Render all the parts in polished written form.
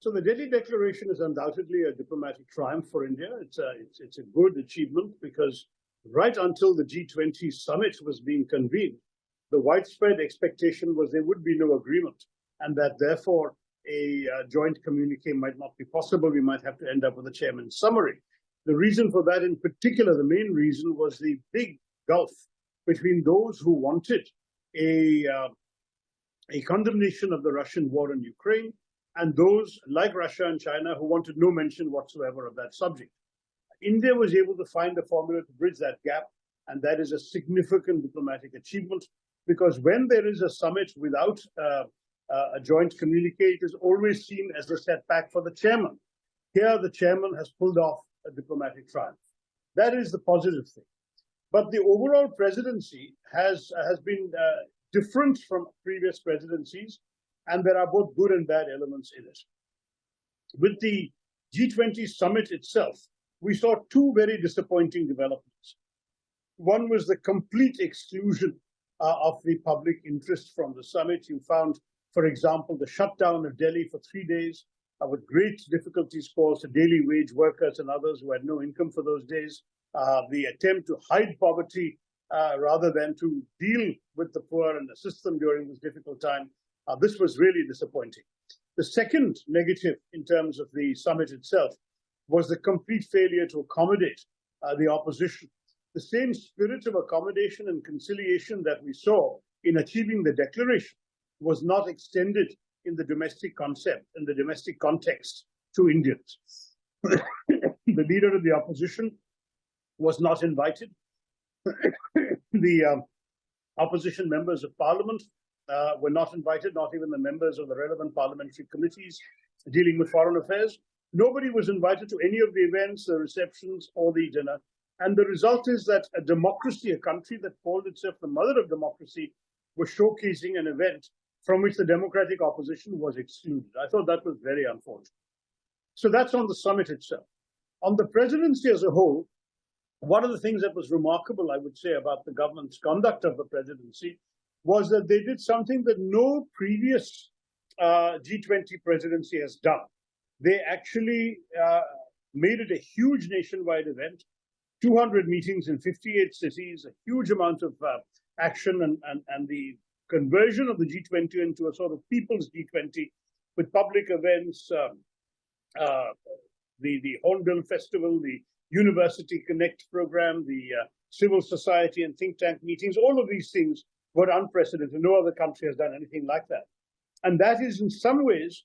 So the Delhi Declaration is undoubtedly a diplomatic triumph for India. It's a good achievement because right until the G20 Summit was being convened, the widespread expectation was there would be no agreement, and that therefore a joint communique might not be possible. We might have to end up with a chairman's summary. The reason for that in particular, the main reason, was the big gulf between those who wanted a condemnation of the Russian war in Ukraine and those like Russia and China who wanted no mention whatsoever of that subject. India was able to find a formula to bridge that gap, and that is a significant diplomatic achievement, because when there is a summit without a joint communique, it is always seen as a setback for the chairman. Here, the chairman has pulled off a diplomatic triumph. That is the positive thing. But the overall presidency has been different from previous presidencies, and there are both good and bad elements in it. With the G20 summit itself, we saw two very disappointing developments. One was the complete exclusion of the public interest from the summit. You found, for example, the shutdown of Delhi for 3 days with great difficulties caused to daily wage workers and others who had no income for those days. The attempt to hide poverty rather than to deal with the poor and assist them during this difficult time. This was really disappointing. The second negative in terms of the summit itself was the complete failure to accommodate the opposition. The same spirit of accommodation and conciliation that we saw in achieving the declaration was not extended in the domestic concept, in the domestic context, to Indians. The leader of the opposition was not invited. The opposition members of parliament were not invited, not even the members of the relevant parliamentary committees dealing with foreign affairs. Nobody was invited to any of the events, the receptions, or the dinner. And the result is that a democracy, a country that called itself the mother of democracy, was showcasing an event from which the democratic opposition was excluded. I thought that was very unfortunate. So that's on the summit itself. On the presidency as a whole, one of the things that was remarkable, I would say, about the government's conduct of the presidency was that they did something that no previous G20 presidency has done. They actually made it a huge nationwide event, 200 meetings in 58 cities, a huge amount of action, and the conversion of the G20 into a sort of people's G20 with public events, the Hornbill Festival, the University Connect program, the civil society and think tank meetings. All of these things were unprecedented. No other country has done anything like that. And that is in some ways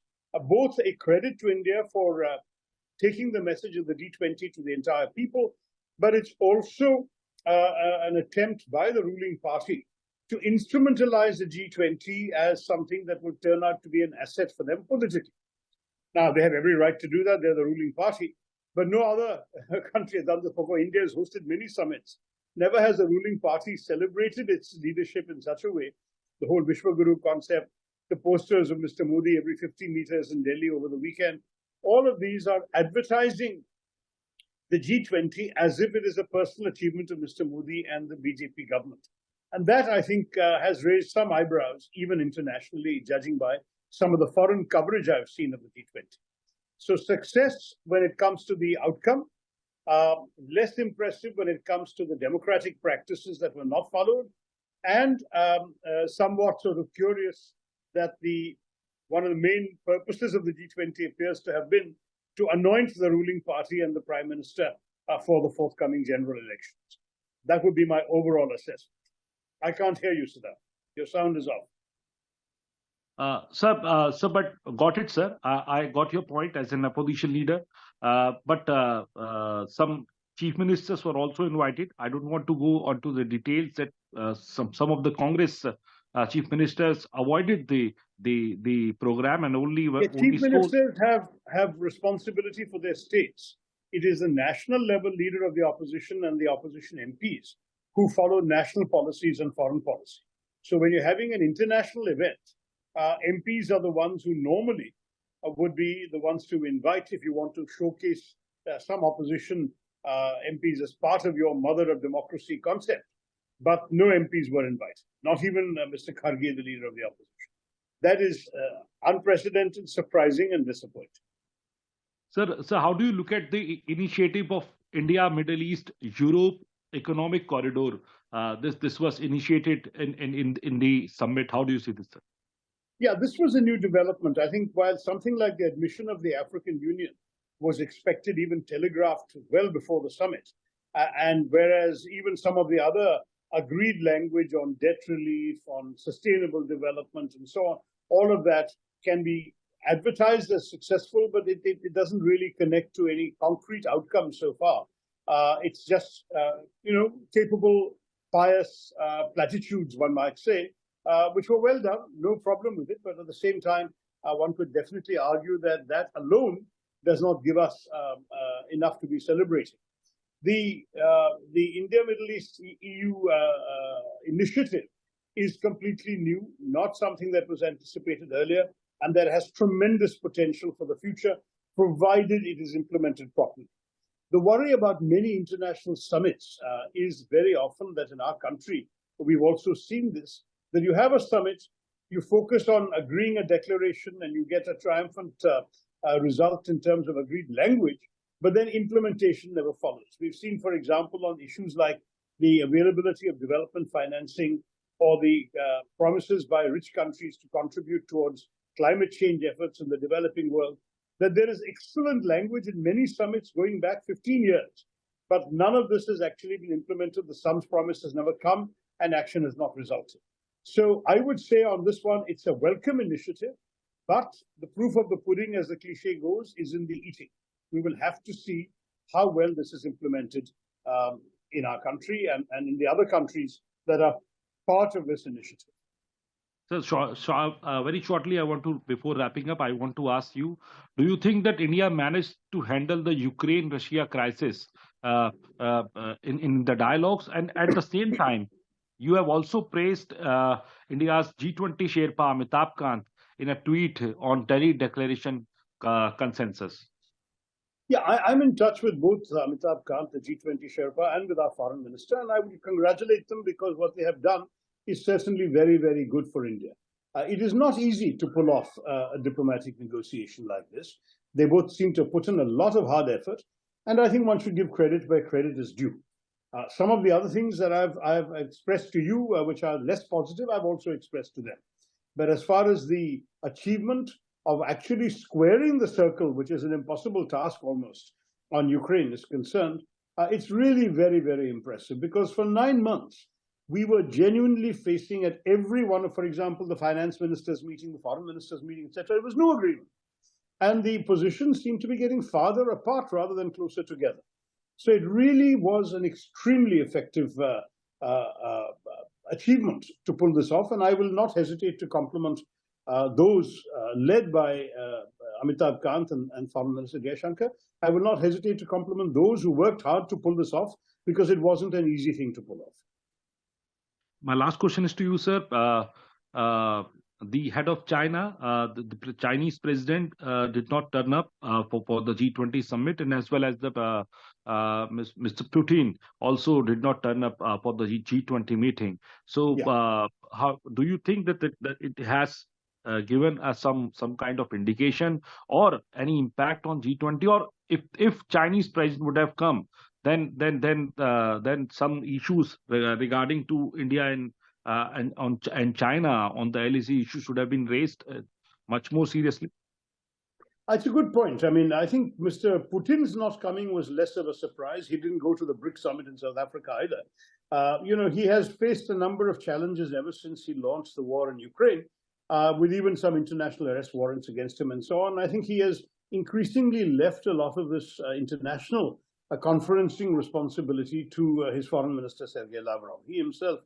both a credit to India for taking the message of the G20 to the entire people, but it's also an attempt by the ruling party to instrumentalize the G20 as something that would turn out to be an asset for them politically. Now, they have every right to do that. They're the ruling party. But no other country has done this before. India has hosted many summits. Never has the ruling party celebrated its leadership in such a way. The whole Vishwaguru concept, the posters of Mr. Modi every 50 meters in Delhi over the weekend, all of these are advertising the G20 as if it is a personal achievement of Mr. Modi and the BJP government. And that, I think, has raised some eyebrows, even internationally, judging by some of the foreign coverage I've seen of the G20. So success when it comes to the outcome, less impressive when it comes to the democratic practices that were not followed, and somewhat sort of curious that one of the main purposes of the G20 appears to have been to anoint the ruling party and the Prime Minister for the forthcoming general elections. That would be my overall assessment. I can't hear you, Siddharth. Your sound is off. Sir, but got it, sir. I got your point as an opposition leader. But some chief ministers were also invited. I don't want to go onto the details that some of the Congress chief ministers avoided the program and only chief ministers have responsibility for their states. It is the national level leader of the opposition and the opposition MPs who follow national policies and foreign policy. So when you're having an international event, MPs are the ones who normally would be the ones to invite if you want to showcase some opposition MPs as part of your mother of democracy concept. But no MPs were invited, not even Mr. Kharge, the leader of the opposition. That is unprecedented, surprising, and disappointing. Sir, how do you look at the initiative of India, Middle East, Europe Economic Corridor? This was initiated in the summit. How do you see this, sir? Yeah, this was a new development. I think while something like the admission of the African Union was expected, even telegraphed well before the summit, and whereas even some of the other agreed language on debt relief, on sustainable development, and so on, all of that can be advertised as successful, but it doesn't really connect to any concrete outcome so far. It's just, capable, pious platitudes, one might say, which were well done, no problem with it. But at the same time, one could definitely argue that that alone does not give us enough to be celebrating. The India Middle East EU initiative is completely new, not something that was anticipated earlier, and that has tremendous potential for the future, provided it is implemented properly. The worry about many international summits is very often that in our country, we've also seen this, that you have a summit, you focus on agreeing a declaration, and you get a triumphant result in terms of agreed language, but then implementation never follows. We've seen, for example, on issues like the availability of development financing or the promises by rich countries to contribute towards climate change efforts in the developing world, that there is excellent language in many summits going back 15 years, but none of this has actually been implemented. The sums promised has never come, and action has not resulted. So I would say on this one, it's a welcome initiative, but the proof of the pudding, as the cliche goes, is in the eating. We will have to see how well this is implemented in our country and in the other countries that are part of this initiative. So, very shortly, before wrapping up, I want to ask you, do you think that India managed to handle the Ukraine-Russia crisis in the dialogues? And at the same time, you have also praised India's G20 Sherpa Amitabh Kant in a tweet on Delhi Declaration consensus. Yeah, I'm in touch with both Amitabh Kant, the G20 Sherpa, and with our foreign minister, and I would congratulate them because what they have done is certainly very, very good for India. It is not easy to pull off a diplomatic negotiation like this. They both seem to have put in a lot of hard effort, and I think one should give credit where credit is due. Some of the other things that I've expressed to you, which are less positive, I've also expressed to them. But as far as the achievement of actually squaring the circle, which is an impossible task almost, on Ukraine is concerned, it's really very, very impressive, because for 9 months, we were genuinely facing at every one of, for example, the finance ministers meeting, the foreign ministers meeting, etc. There was no agreement. And the positions seemed to be getting farther apart rather than closer together. So it really was an extremely effective achievement to pull this off. And I will not hesitate to compliment those led by Amitabh Kant and Foreign Minister Jaishankar. I will not hesitate to compliment those who worked hard to pull this off, because it wasn't an easy thing to pull off. My last question is to you, sir. The head of China, the Chinese president, did not turn up for the G20 summit, and as well as the Mr. Putin also did not turn up for the G20 meeting. So, how do you think that it has given us some kind of indication or any impact on G20? Or if Chinese president would have come, then some issues regarding to India and China on the LAC issue should have been raised much more seriously. It's a good point. I mean, I think Mr. Putin's not coming was less of a surprise. He didn't go to the BRICS summit in South Africa either. He has faced a number of challenges ever since he launched the war in Ukraine, with even some international arrest warrants against him and so on. I think he has increasingly left a lot of this international conferencing responsibility to his foreign minister, Sergei Lavrov. He himself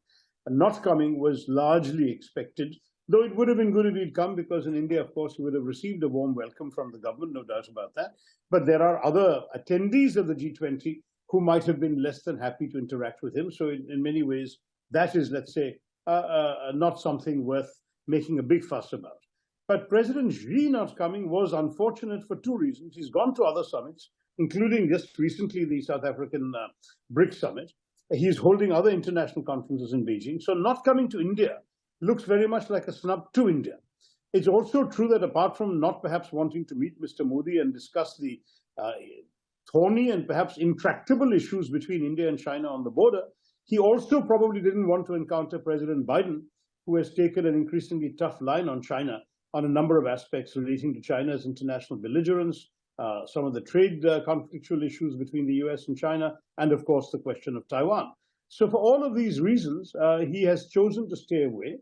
not coming was largely expected, though it would have been good if he'd come, because in India, of course, he would have received a warm welcome from the government, no doubt about that. But there are other attendees of the G20 who might have been less than happy to interact with him. So in many ways, that is, let's say, not something worth making a big fuss about. But President Xi not coming was unfortunate for two reasons. He's gone to other summits, including just recently the South African BRICS summit. He's holding other international conferences in Beijing. So not coming to India looks very much like a snub to India. It's also true that apart from not perhaps wanting to meet Mr. Modi and discuss the thorny and perhaps intractable issues between India and China on the border, he also probably didn't want to encounter President Biden, who has taken an increasingly tough line on China on a number of aspects relating to China's international belligerence, some of the trade conflictual issues between the US and China, and of course the question of Taiwan. So for all of these reasons, he has chosen to stay away.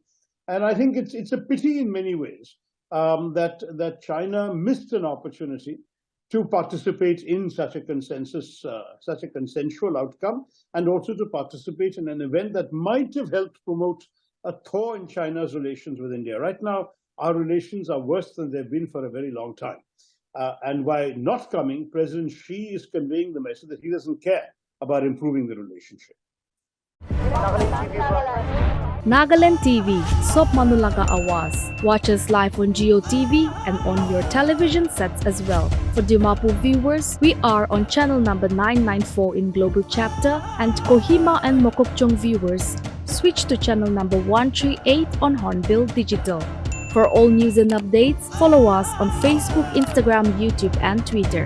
And I think it's a pity in many ways that China missed an opportunity to participate in such a consensus, such a consensual outcome, and also to participate in an event that might have helped promote a thaw in China's relations with India. Right now, our relations are worse than they've been for a very long time. And by not coming, President Xi is conveying the message that he doesn't care about improving the relationship. Nagaland TV, Sob Manulaga Awas. Watch us live on GeoTV and on your television sets as well. For Dimapur viewers, we are on channel number 994 in Global Chapter, and Kohima and Mokokchung viewers, switch to channel number 138 on Hornbill Digital. For all news and updates, follow us on Facebook, Instagram, YouTube, and Twitter.